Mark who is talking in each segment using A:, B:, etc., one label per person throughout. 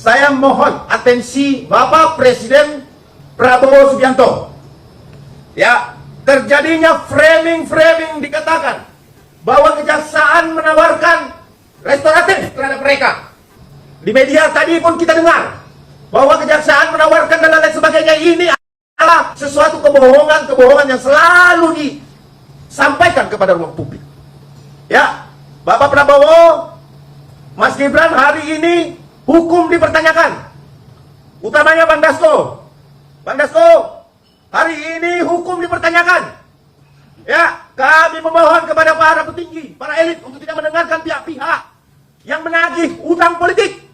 A: saya mohon atensi Bapak Presiden Prabowo Subianto. Ya, terjadinya framing dikatakan bahwa kejaksaan menawarkan restoratif terhadap mereka. Di media tadi pun kita dengar bahwa kejaksaan menawarkan dan lain sebagainya. Ini adalah sesuatu kebohongan yang selalu disampaikan kepada ruang publik. Ya, Bapak Prabowo, Mas Gibran, hari ini hukum dipertanyakan. Utamanya Bang Dasko. Bang Dasko, hari ini hukum dipertanyakan. Ya, kami memohon kepada para petinggi, para elit untuk tidak mendengarkan pihak-pihak yang menagih utang politik.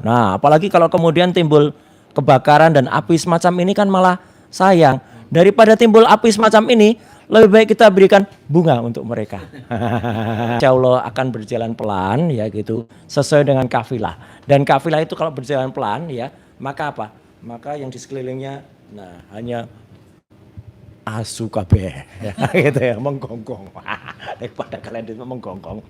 B: Nah, apalagi kalau kemudian timbul kebakaran dan api semacam ini kan malah sayang. Daripada timbul api semacam ini, lebih baik kita berikan bunga untuk mereka. Insya Allah akan berjalan pelan ya gitu, sesuai dengan kafilah. Dan kafilah itu kalau berjalan pelan ya, maka apa? Maka yang di sekelilingnya, nah hanya asu kabeh ya, gitu ya, menggonggong. Daripada kalian itu menggonggong.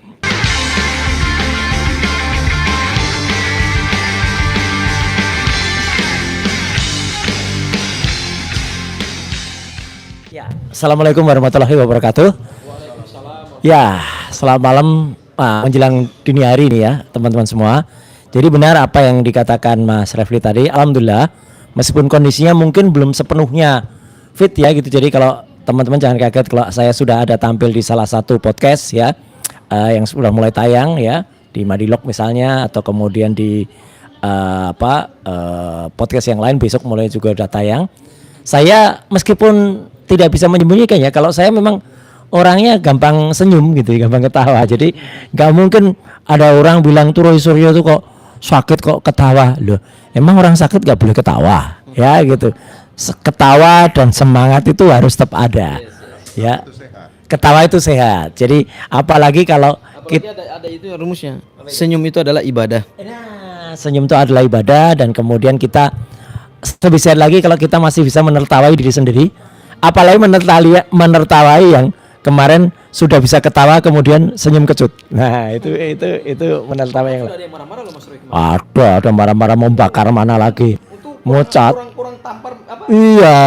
B: Ya, Assalamualaikum warahmatullahi wabarakatuh. Ya, selamat malam menjelang dini hari ini ya teman-teman semua. Jadi benar apa yang dikatakan Mas Refli tadi. Alhamdulillah, meskipun kondisinya mungkin belum sepenuhnya fit ya gitu. Jadi kalau teman-teman jangan kaget kalau saya sudah ada tampil di salah satu podcast ya yang sudah mulai tayang ya di Madilog misalnya, atau kemudian di podcast yang lain besok mulai juga udah tayang. Saya meskipun tidak bisa menyembunyikan ya, kalau saya memang orangnya gampang senyum gitu, gampang ketawa. Jadi nggak mungkin ada orang bilang tuh Roy Suryo tuh kok sakit kok ketawa. Loh, emang orang sakit nggak boleh ketawa ya gitu. Ketawa dan semangat itu harus tetap ada ya. Ketawa itu sehat. Jadi apalagi kalau
C: ada itu rumusnya. Senyum itu adalah ibadah.
B: Nah, senyum itu adalah ibadah, dan kemudian kita lebih sehat lagi kalau kita masih bisa menertawai diri sendiri. Apalagi menertawai yang kemarin sudah bisa ketawa kemudian senyum kecut. Nah, itu menertawai yang.
C: Ada yang marah-marah loh Mas Roy kemarin.
B: Ada marah-marah mau bakar mana lagi. Mau cat.
C: Kurang tampar apa?
B: Iya,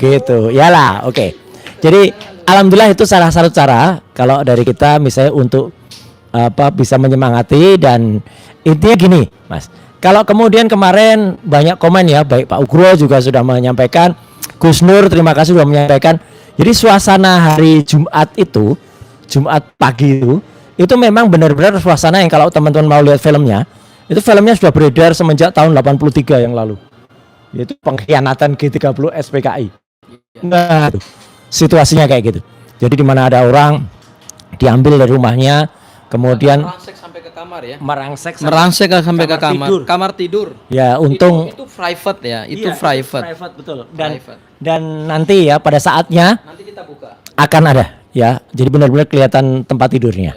B: gitu. Yalah, oke. Jadi alhamdulillah itu salah satu cara kalau dari kita misalnya untuk bisa menyemangati. Dan intinya gini, Mas. Kalau kemudian kemarin banyak komen ya, baik Pak Ugro juga sudah menyampaikan, Gus Nur terima kasih sudah menyampaikan. Jadi suasana hari Jumat itu, Jumat pagi itu memang benar-benar suasana yang kalau teman-teman mau lihat filmnya, itu filmnya sudah beredar semenjak tahun 83 yang lalu. Yaitu pengkhianatan G30 SPKI. Nah, situasinya kayak gitu. Jadi di mana ada orang diambil dari rumahnya, kemudian
C: merangsek sampai ke kamar ya.
B: Merangsek
C: Sampai ke kamar tidur.
B: Ya, untung
C: itu private ya, itu
B: iya,
C: private.
B: Betul. Dan
C: Private.
B: dan nanti ya pada saatnya
C: Nanti kita buka.
B: akan ada ya. Jadi benar-benar kelihatan tempat tidurnya.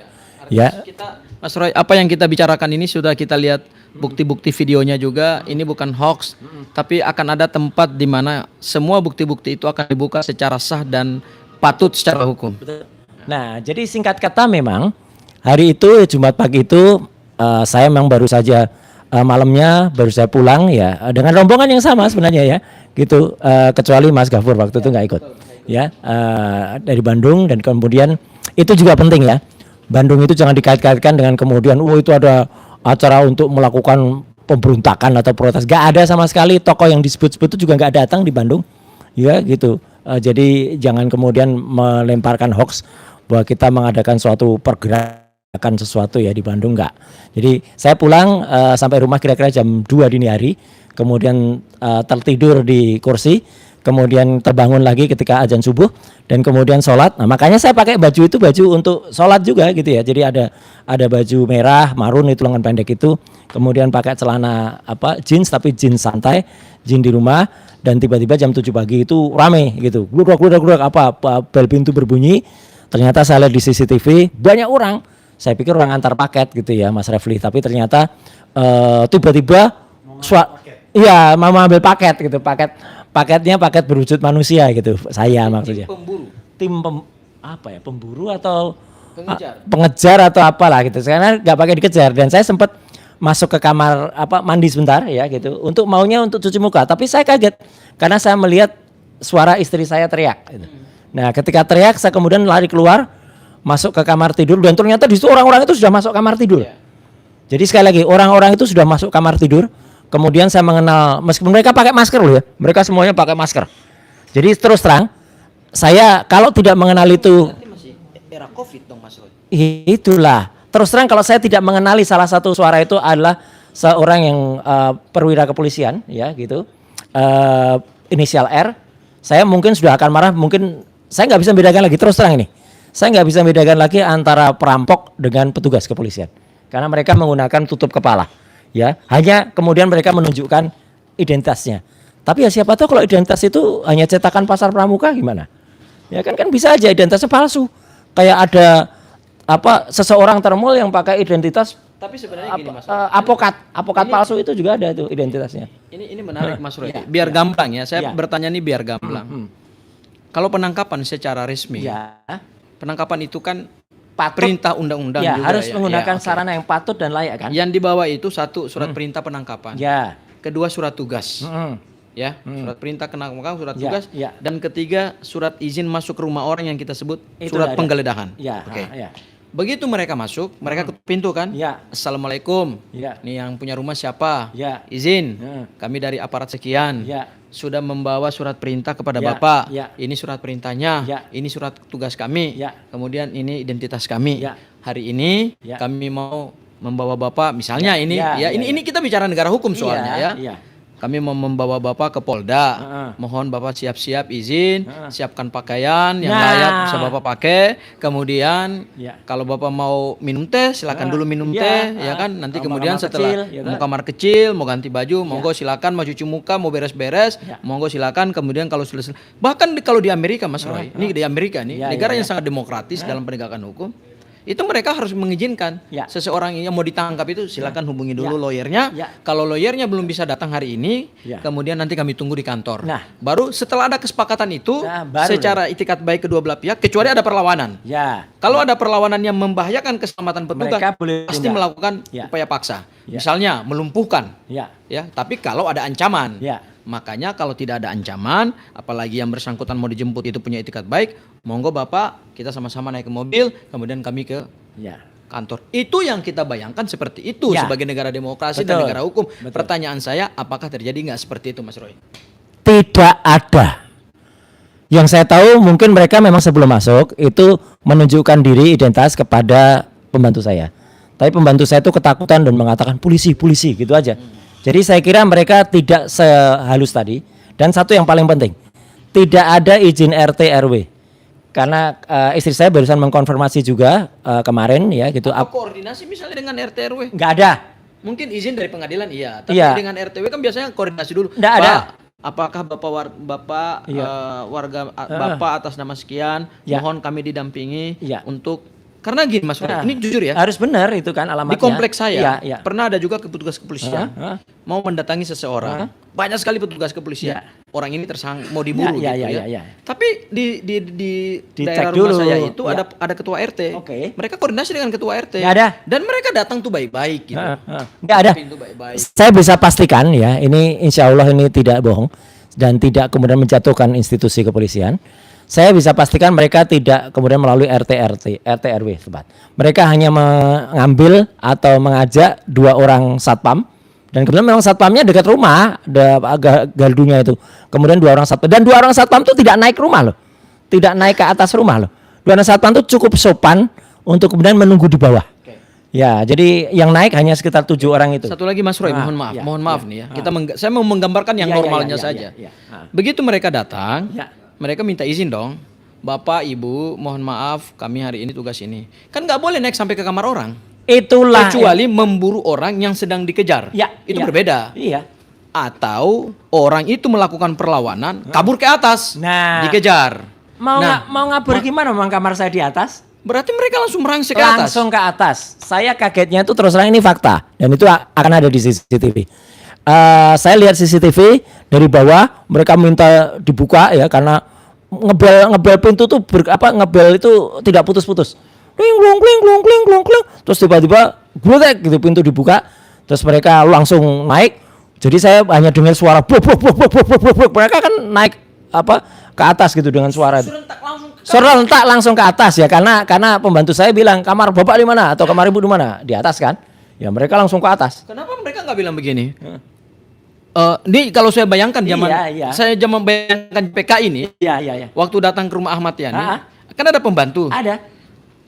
B: Ya.
C: Kita Mas Roy, apa yang kita bicarakan ini sudah kita lihat bukti-bukti videonya juga. Ini bukan hoax, tapi akan ada tempat di mana semua bukti-bukti itu akan dibuka secara sah dan patut secara hukum.
B: Nah, jadi singkat kata memang hari itu Jumat pagi itu saya memang baru saja malamnya baru saya pulang ya dengan rombongan yang sama sebenarnya ya gitu, kecuali Mas Gafur waktu itu nggak ikut ya, dari Bandung. Dan kemudian itu juga penting ya, Bandung itu jangan dikait-kaitkan dengan kemudian itu ada acara untuk melakukan pemberontakan atau protes. Gak ada sama sekali. Tokoh yang disebut-sebut itu juga nggak datang di Bandung ya gitu. Jadi jangan kemudian melemparkan hoax bahwa kita mengadakan suatu pergerakan sesuatu ya di Bandung, enggak. Jadi saya pulang sampai rumah kira-kira jam 2 dini hari, kemudian tertidur di kursi, kemudian terbangun lagi ketika azan subuh, dan kemudian sholat. Nah, makanya saya pakai baju itu baju untuk sholat juga gitu ya. Jadi ada baju merah marun itu lengan pendek itu, kemudian pakai celana jeans tapi jeans santai, jeans di rumah. Dan tiba-tiba jam 7 pagi itu rame gitu, gludak bel pintu berbunyi. Ternyata saya lihat di CCTV banyak orang. Saya pikir orang antar paket gitu ya Mas Refli, tapi ternyata tiba-tiba iya mau ambil paket gitu, paketnya paket berwujud manusia gitu. Saya maksudnya pemburu atau pengejar atau apalah gitu. Karena nggak pakai dikejar. Dan saya sempat masuk ke kamar mandi sebentar ya gitu untuk maunya untuk cuci muka, tapi saya kaget karena saya melihat suara istri saya teriak gitu. Nah, ketika teriak saya kemudian lari keluar masuk ke kamar tidur dan ternyata di situ orang-orang itu sudah masuk kamar tidur. Jadi sekali lagi orang-orang itu sudah masuk kamar tidur. Kemudian saya mengenal, meskipun mereka pakai masker loh ya, mereka semuanya pakai masker. Jadi terus terang, saya kalau tidak mengenal itu,
C: Berarti masih era COVID dong Mas Roy.
B: itulah. Terus terang kalau saya tidak mengenali salah satu suara itu adalah seorang yang perwira kepolisian, ya gitu, inisial R. Saya mungkin sudah akan marah, mungkin saya nggak bisa membedakan lagi. Terus terang ini, saya nggak bisa membedakan lagi antara perampok dengan petugas kepolisian, karena mereka menggunakan tutup kepala. Ya, hanya kemudian mereka menunjukkan identitasnya. Tapi ya siapa tahu kalau identitas itu hanya cetakan pasar pramuka gimana? Ya kan bisa aja identitasnya palsu. Kayak ada seseorang termul yang pakai identitas
C: Tapi sebenarnya gini Mas Roy.
B: apokat palsu itu juga ada itu identitasnya.
C: Ini menarik Mas Roy.
B: Ya,
C: Biar gamblang ya. Saya
B: Ya.
C: bertanya nih biar gamblang. Kalau penangkapan secara resmi,
B: Ya,
C: penangkapan itu kan
B: patut,
C: perintah undang-undang
B: ya
C: juga
B: harus
C: ya.
B: menggunakan
C: Ya, oke.
B: sarana yang patut dan layak kan?
C: Yang dibawa itu satu surat perintah penangkapan.
B: Ya.
C: Kedua surat tugas. Ya, surat perintah penangkapan, surat
B: Ya,
C: tugas.
B: ya.
C: Dan ketiga surat izin masuk ke rumah orang yang kita sebut
B: Itu
C: surat
B: ada.
C: penggeledahan.
B: Ya,
C: Oke.
B: ya.
C: Begitu mereka masuk, mereka ke pintu kan?
B: Ya.
C: Assalamualaikum.
B: Ya.
C: Nih yang punya rumah siapa?
B: Ya.
C: Izin.
B: Ya.
C: Kami dari aparat sekian.
B: Ya.
C: Sudah membawa surat perintah kepada
B: Ya.
C: Bapak.
B: Ya.
C: Ini surat perintahnya.
B: Ya.
C: Ini surat tugas kami.
B: Ya.
C: Kemudian ini identitas kami.
B: Ya.
C: Hari ini
B: Ya.
C: kami mau membawa Bapak misalnya
B: Ya.
C: ini
B: Ya.
C: ya,
B: Ya.
C: ini kita bicara negara hukum soalnya ya.
B: Iya.
C: Kami mau membawa Bapak ke Polda. Mohon Bapak siap-siap izin, siapkan pakaian yang
B: Nah.
C: layak bisa Bapak pakai. Kemudian
B: Ya.
C: kalau Bapak mau minum teh, silakan dulu minum
B: Ya.
C: teh, ya kan. Nanti
B: Kamar
C: kemudian setelah
B: kecil, ya kan?
C: mau kamar kecil, mau ganti baju, monggo silakan, mau cuci muka, mau beres-beres,
B: Ya.
C: monggo silakan. Kemudian kalau sudah bahkan kalau di Amerika Mas Roy, ini di Amerika nih,
B: Ya,
C: negara
B: ya,
C: yang sangat demokratis dalam penegakan hukum. Itu mereka harus mengizinkan
B: Ya.
C: seseorang yang mau ditangkap itu silakan hubungi dulu lawyernya.
B: Ya.
C: Kalau lawyernya belum bisa datang hari ini,
B: Ya.
C: kemudian nanti kami tunggu di kantor.
B: Nah.
C: Baru setelah ada kesepakatan itu,
B: Nah, baru
C: secara itikat baik kedua belah pihak, kecuali ada perlawanan.
B: Ya.
C: Kalau ada perlawanan yang membahayakan keselamatan petugas,
B: Mereka boleh
C: pasti
B: tindak.
C: melakukan
B: Ya.
C: upaya paksa.
B: Ya.
C: Misalnya melumpuhkan,
B: Ya.
C: ya. Tapi kalau ada ancaman,
B: Ya.
C: makanya kalau tidak ada ancaman, apalagi yang bersangkutan mau dijemput itu punya itikat baik, monggo Bapak kita sama-sama naik ke mobil, kemudian kami ke
B: Ya.
C: kantor. Itu yang kita bayangkan seperti itu
B: Ya.
C: sebagai negara demokrasi dan
B: Betul.
C: negara hukum.
B: Betul.
C: Pertanyaan saya, apakah terjadi nggak seperti itu, Mas Roy?
B: Tidak ada. Yang saya tahu mungkin mereka memang sebelum masuk itu menunjukkan diri identitas kepada pembantu saya. Tapi pembantu saya itu ketakutan dan mengatakan polisi gitu aja. Jadi saya kira mereka tidak sehalus tadi. Dan satu yang paling penting, tidak ada izin RT RW. Karena istri saya barusan mengkonfirmasi juga kemarin ya gitu.
C: Apa koordinasi misalnya dengan RT RW?
B: Nggak ada.
C: Mungkin izin dari pengadilan iya, tapi
B: Iya.
C: dengan RTW kan biasanya koordinasi dulu.
B: Nggak ada.
C: Pak, apakah Bapak
B: Iya.
C: warga Bapak atas nama sekian,
B: Ya.
C: mohon kami didampingi
B: Iya.
C: untuk karena gini Mas Roy,
B: Nah,
C: ini jujur ya.
B: Harus benar itu kan alamatnya.
C: Di kompleks saya
B: Iya, iya.
C: pernah ada juga petugas kepolisian mau mendatangi seseorang. Banyak sekali petugas kepolisian. Orang ini mau diburu
B: Ya,
C: gitu
B: ya,
C: ya.
B: ya.
C: Tapi di
B: Dicek
C: daerah rumah
B: dulu.
C: saya itu
B: Ya.
C: ada ketua RT.
B: Oke.
C: Mereka koordinasi dengan ketua RT.
B: Nggak ada.
C: Dan mereka datang tuh baik-baik gitu.
B: Nggak ada.
C: Pintu baik-baik.
B: Saya bisa pastikan ya, ini insya Allah ini tidak bohong dan tidak kemudian menjatuhkan institusi kepolisian. Saya bisa pastikan mereka tidak kemudian melalui RT RW tempat. Mereka hanya mengambil atau mengajak 2 orang satpam dan kemudian memang satpamnya dekat rumah, ada gardunya itu. Kemudian 2 orang satpam dan 2 orang satpam itu tidak naik rumah loh, tidak naik ke atas rumah loh. 2 orang satpam itu cukup sopan untuk kemudian menunggu di bawah. Ya, jadi yang naik hanya sekitar 7 orang itu.
C: Satu lagi Mas Roy,
B: Ah,
C: mohon maaf
B: ya,
C: nih ya. Saya mau menggambarkan yang
B: Ya, ya,
C: normalnya
B: ya, ya,
C: saja.
B: ya, ya.
C: Begitu mereka datang,
B: Ya.
C: mereka minta izin dong. Bapak, Ibu, mohon maaf, kami hari ini tugas ini. Kan nggak boleh naik sampai ke kamar orang.
B: Itulah
C: Kecuali memburu orang yang sedang dikejar.
B: Ya,
C: Itu
B: ya.
C: berbeda.
B: Iya.
C: Atau orang itu melakukan perlawanan, kabur ke atas,
B: Nah.
C: dikejar.
B: Mau
C: Nah,
B: mau ngabur gimana memang kamar saya di atas?
C: berarti mereka langsung merangsek ke atas.
B: Langsung ke atas. Saya kagetnya itu terus terang ini fakta dan itu akan ada di CCTV. Saya lihat CCTV dari bawah, mereka minta dibuka ya karena ngebel pintu tuh ngebel itu tidak putus-putus. Kling klung kling klung kling klung kling. Terus tiba-tiba glutek gitu pintu dibuka. Terus mereka langsung naik. Jadi saya hanya dengar suara blok. Mereka kan naik ke atas gitu dengan suara itu. Serentak langsung ke atas ya, karena pembantu saya bilang kamar bapak di mana atau kamar ibu di mana, di atas kan. Ya mereka langsung ke atas.
C: Kenapa mereka nggak bilang begini? Ini kalau saya bayangkan zaman bayangkan PKI ini,
B: Iya.
C: waktu datang ke rumah Ahmad Yani, kan ada pembantu.
B: Ada.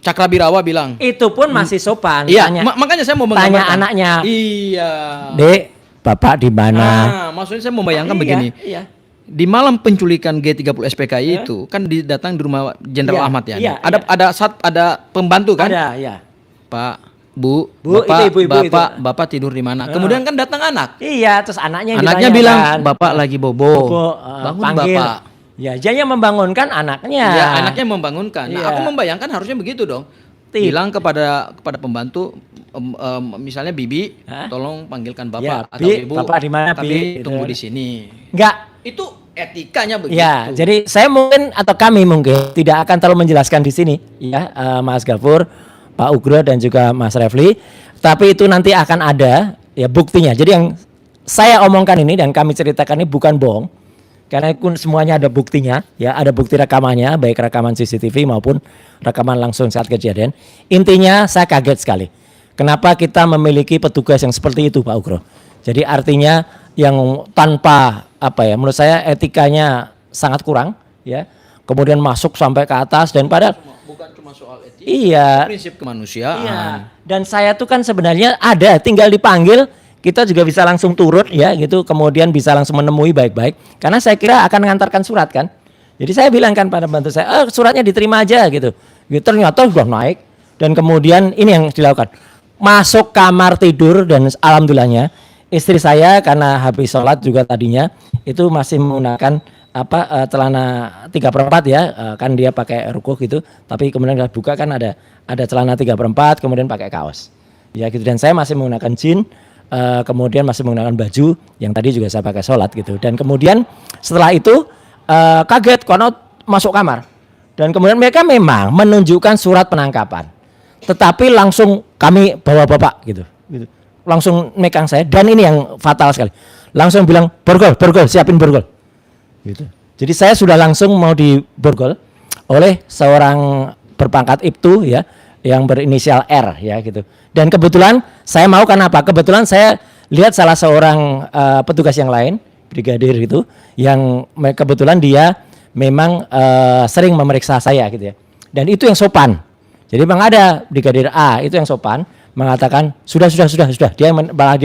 C: Cakrabirawa bilang.
B: Itu pun masih sopan.
C: Iya, makanya saya mau menggambarkan.
B: Tanya anaknya.
C: Iya.
B: Dek, bapak di mana?
C: Maksudnya saya mau bayangkan begini.
B: Iya.
C: Di malam penculikan G30 SPKI itu kan datang di rumah Jenderal Ahmad Yani. Ada pembantu kan?
B: Ada, iya.
C: Pak, Bu,
B: Bapak,
C: itu ibu Bapak
B: itu.
C: tidur di mana? Kemudian kan datang anak.
B: Iya, terus anaknya
C: Bilang, Bapak lagi bobo. Bangun
B: panggil.
C: Bapak.
B: Ya, dia yang membangunkan anaknya.
C: Ya, anaknya membangunkan. Nah,
B: Iya.
C: aku membayangkan harusnya begitu dong. Bilang kepada pembantu, misalnya Bibi, tolong panggilkan Bapak
B: Ya,
C: atau
B: Bi,
C: Ibu.
B: Bapak di mana,
C: Tapi
B: Bi?
C: tunggu
B: Gitu.
C: di sini.
B: Enggak.
C: Itu etikanya begitu.
B: Ya, jadi saya mungkin atau kami mungkin tidak akan terlalu menjelaskan di sini, ya, Mas Gafur, Pak Ugro dan juga Mas Refli. Tapi itu nanti akan ada ya buktinya. Jadi yang saya omongkan ini dan kami ceritakan ini bukan bohong, karena itu semuanya ada buktinya, ya, ada bukti rekamannya, baik rekaman CCTV maupun rekaman langsung saat kejadian. Intinya saya kaget sekali. Kenapa kita memiliki petugas yang seperti itu, Pak Ugro? Jadi artinya yang tanpa menurut saya etikanya sangat kurang, ya. Kemudian masuk sampai ke atas dan padahal
C: Bukan cuma soal etika,
B: iya,
C: prinsip kemanusiaan.
B: iya. Dan saya tuh kan sebenarnya ada tinggal dipanggil, kita juga bisa langsung turut ya gitu, kemudian bisa langsung menemui baik-baik. Karena saya kira akan mengantarkan surat kan. Jadi saya bilang kan pada bantu saya, suratnya diterima aja gitu. Ternyata sudah naik dan kemudian ini yang dilakukan. Masuk kamar tidur dan alhamdulillahnya istri saya karena habis sholat juga tadinya itu masih menggunakan celana 3/4 ya, kan dia pakai rukuh gitu, tapi kemudian kita buka kan ada celana 3/4 kemudian pakai kaos ya gitu, dan saya masih menggunakan jeans, kemudian masih menggunakan baju yang tadi juga saya pakai sholat gitu, dan kemudian setelah itu kaget karena masuk kamar dan kemudian mereka memang menunjukkan surat penangkapan, tetapi langsung kami bawa bapak gitu. Langsung megang saya, dan ini yang fatal sekali, langsung bilang borgol siapin borgol gitu. Jadi saya sudah langsung mau diborgol oleh seorang berpangkat Ibtu ya, yang berinisial R ya gitu. Dan kebetulan saya mau karena apa? Kebetulan saya lihat salah seorang petugas yang lain, brigadir itu, yang kebetulan dia memang sering memeriksa saya gitu ya. Dan itu yang sopan. Jadi memang ada brigadir A itu yang sopan, mengatakan sudah dia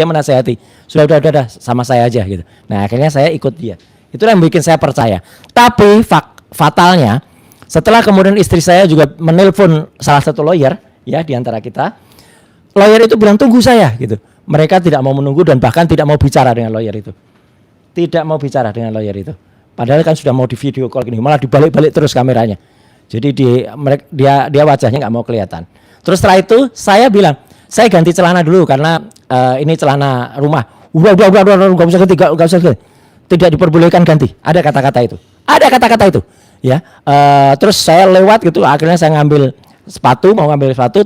B: menasehati, sudah sama saya aja gitu. Nah akhirnya saya ikut dia. Itulah yang bikin saya percaya. Tapi fatalnya setelah kemudian istri saya juga menelpon salah satu lawyer ya di antara kita, lawyer itu bilang tunggu saya gitu. Mereka tidak mau menunggu dan bahkan tidak mau bicara dengan lawyer itu. Tidak mau bicara dengan lawyer itu. Padahal kan sudah mau di video call gini, malah dibalik-balik terus kameranya. Jadi dia wajahnya nggak mau kelihatan. Terus setelah itu saya bilang, saya ganti celana dulu karena ini celana rumah. Udah nggak usah ganti. Tidak diperbolehkan ganti. Ada kata-kata itu. Ya. Terus saya lewat gitu. Akhirnya saya ngambil sepatu.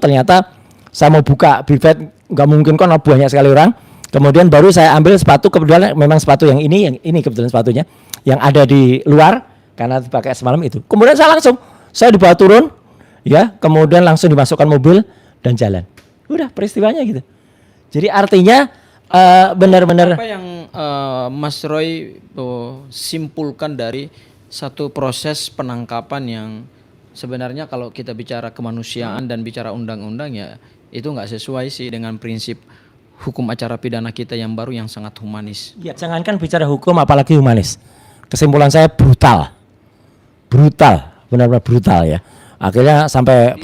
B: Ternyata saya mau buka bifet, nggak mungkin kan banyak sekali orang. Kemudian baru saya ambil sepatu. Kebetulan memang sepatu yang ini kebetulan sepatunya yang ada di luar karena dipakai semalam itu. Kemudian saya dibawa turun. Ya. Kemudian langsung dimasukkan mobil dan jalan. Udah peristiwanya gitu. Jadi artinya benar-benar
C: apa yang Mas Roy simpulkan dari satu proses penangkapan yang sebenarnya kalau kita bicara kemanusiaan dan bicara undang-undang ya itu nggak sesuai sih dengan prinsip hukum acara pidana kita yang baru yang sangat humanis.
B: Ya, jangankan bicara hukum apalagi humanis. Kesimpulan saya brutal, benar-benar brutal ya. Akhirnya sampai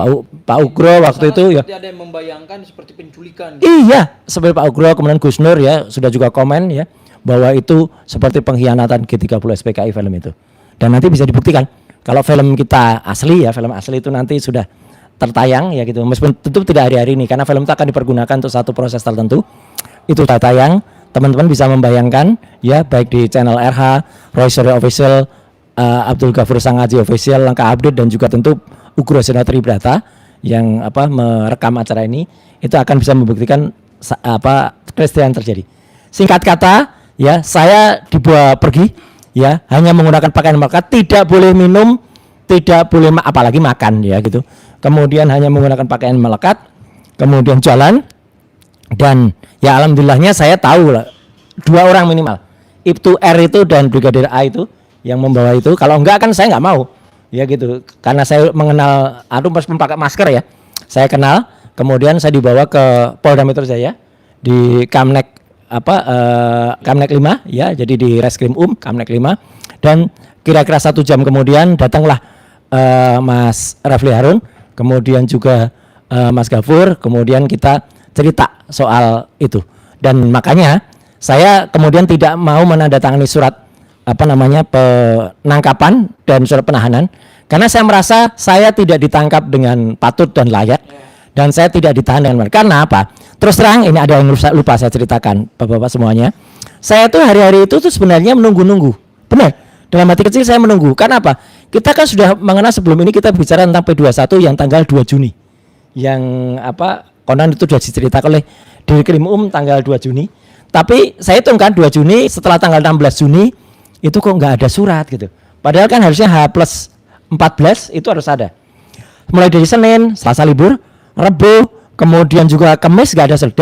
B: Pak Ugro waktu itu ya.
C: Ada yang membayangkan seperti penculikan.
B: Iya, seperti Pak Ugro kemudian Gus Nur ya sudah juga komen ya bahwa itu seperti pengkhianatan G30 SPKI film itu. Dan nanti bisa dibuktikan kalau film kita asli ya, film asli itu nanti sudah tertayang ya gitu. Meskipun tentu tidak hari-hari ini karena film itu akan dipergunakan untuk satu proses tertentu. Itu sudah tayang, teman-teman bisa membayangkan ya baik di channel RH, Roy Suryo Official, Abdul Ghafur Sangaji Official, Langkah Update dan juga tentu Ugro Senatri Brata yang merekam acara ini, itu akan bisa membuktikan peristiwa yang terjadi. Singkat kata, ya saya dibawa pergi, ya hanya menggunakan pakaian melekat, tidak boleh minum, tidak boleh apalagi makan, ya gitu. Kemudian hanya menggunakan pakaian melekat, kemudian jalan, dan ya alhamdulillahnya saya tahu lah 2 orang minimal, Ibtu R itu dan Brigadir A itu yang membawa itu. Kalau enggak kan saya nggak mau, ya gitu. Karena saya mengenal, meskipun pakai masker ya, saya kenal. Kemudian saya dibawa ke Polda Metro Jaya di Kamnek Kamnek 5 ya, jadi di Reskrim Kamnek 5, dan kira-kira 1 jam kemudian datanglah Mas Rafli Harun, kemudian juga Mas Gafur, kemudian kita cerita soal itu. Dan makanya saya kemudian tidak mau menandatangani surat penangkapan dan surat penahanan, karena saya merasa saya tidak ditangkap dengan patut dan layak, dan saya tidak ditahan dengan benar. Karena apa? Terus terang, ini ada yang lupa saya ceritakan, Bapak-bapak semuanya. Saya tuh hari-hari itu tuh sebenarnya menunggu-nunggu. Benar, dalam hati kecil saya menunggu. Karena apa? Kita kan sudah mengenal sebelum ini, kita bicara tentang P21 yang tanggal 2 Juni. Yang konon itu sudah diceritakan oleh Dirkrim tanggal 2 Juni. Tapi saya hitung kan 2 Juni, setelah tanggal 16 Juni, itu kok nggak ada surat gitu. Padahal kan harusnya H+14 itu harus ada. Mulai dari Senin, Selasa libur, Rabu, kemudian juga Kamis nggak ada surat.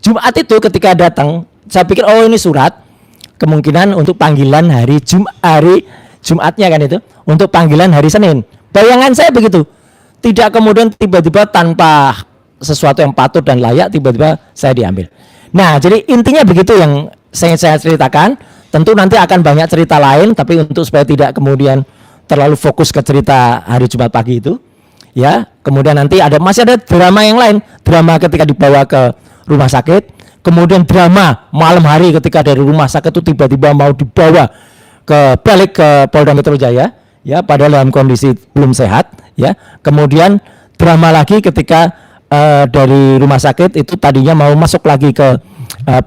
B: Jumat itu ketika datang, saya pikir oh ini surat, kemungkinan untuk panggilan hari Jumatnya kan itu, untuk panggilan hari Senin. Bayangan saya begitu. Tidak kemudian tiba-tiba tanpa sesuatu yang patut dan layak tiba-tiba saya diambil. Nah, jadi intinya begitu yang saya ceritakan. Tentu nanti akan banyak cerita lain, tapi untuk supaya tidak kemudian terlalu fokus ke cerita hari Jumat pagi itu, ya. Kemudian nanti masih ada drama yang lain, drama ketika dibawa ke rumah sakit, kemudian drama malam hari ketika dari rumah sakit itu tiba-tiba mau dibawa balik ke Polda Metro Jaya, ya, padahal dalam kondisi belum sehat, ya. Kemudian drama lagi ketika dari rumah sakit itu tadinya mau masuk lagi ke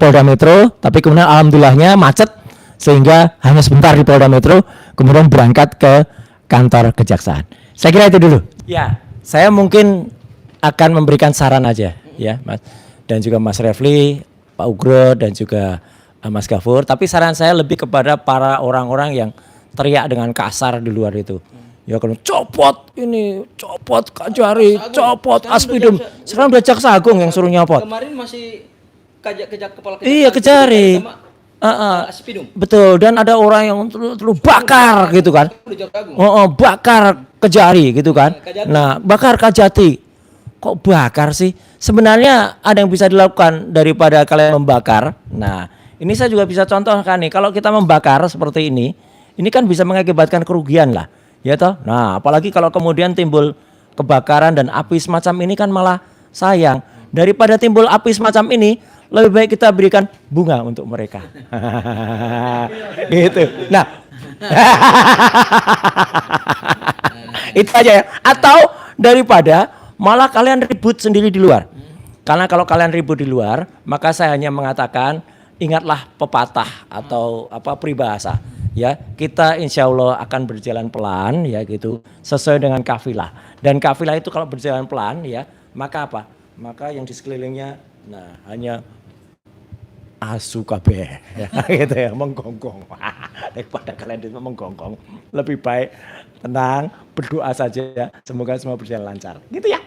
B: Polda Metro, tapi kemudian alhamdulillahnya macet sehingga hanya sebentar di Polda Metro, kemudian berangkat ke kantor kejaksaan. Saya kira itu dulu. Ya, saya mungkin akan memberikan saran aja, ya, Mas, dan juga Mas Refli, Pak Ugro, dan juga Mas Gafur. Tapi saran saya lebih kepada para orang-orang yang teriak dengan kasar di luar itu. Ya kalau copot ini, copot Kajari, copot Aspidum. Sekarang udah Jaksa Agung yang suruh nyopot.
C: Kemarin masih kepala kejaksaan.
B: Iya, Kejari.
C: Aspidum.
B: Betul, dan ada orang yang terlalu bakar gitu kan. Bakar Kejari gitu kan. Nah, bakar Kajati. Kok bakar sih? Sebenarnya ada yang bisa dilakukan daripada kalian membakar. Nah, ini saya juga bisa contohkan nih. Kalau kita membakar seperti ini kan bisa mengakibatkan kerugian lah. Ya toh? Nah, apalagi kalau kemudian timbul kebakaran dan api semacam ini kan malah sayang. Daripada timbul api semacam ini, lebih baik kita berikan bunga untuk mereka. Gitu. Nah, itu aja ya. Atau daripada malah kalian ribut sendiri di luar. Karena kalau kalian ribut di luar, maka saya hanya mengatakan ingatlah pepatah atau peribahasa. Ya, kita insya Allah akan berjalan pelan, ya gitu, sesuai dengan kafilah. Dan kafilah itu kalau berjalan pelan, ya, maka apa? Maka yang di sekelilingnya, nah hanya asu kabeh, ya, gitu ya, menggonggong. Daripada kalian itu menggonggong, lebih baik tenang, berdoa saja. Semoga semua berjalan lancar. Gitu ya.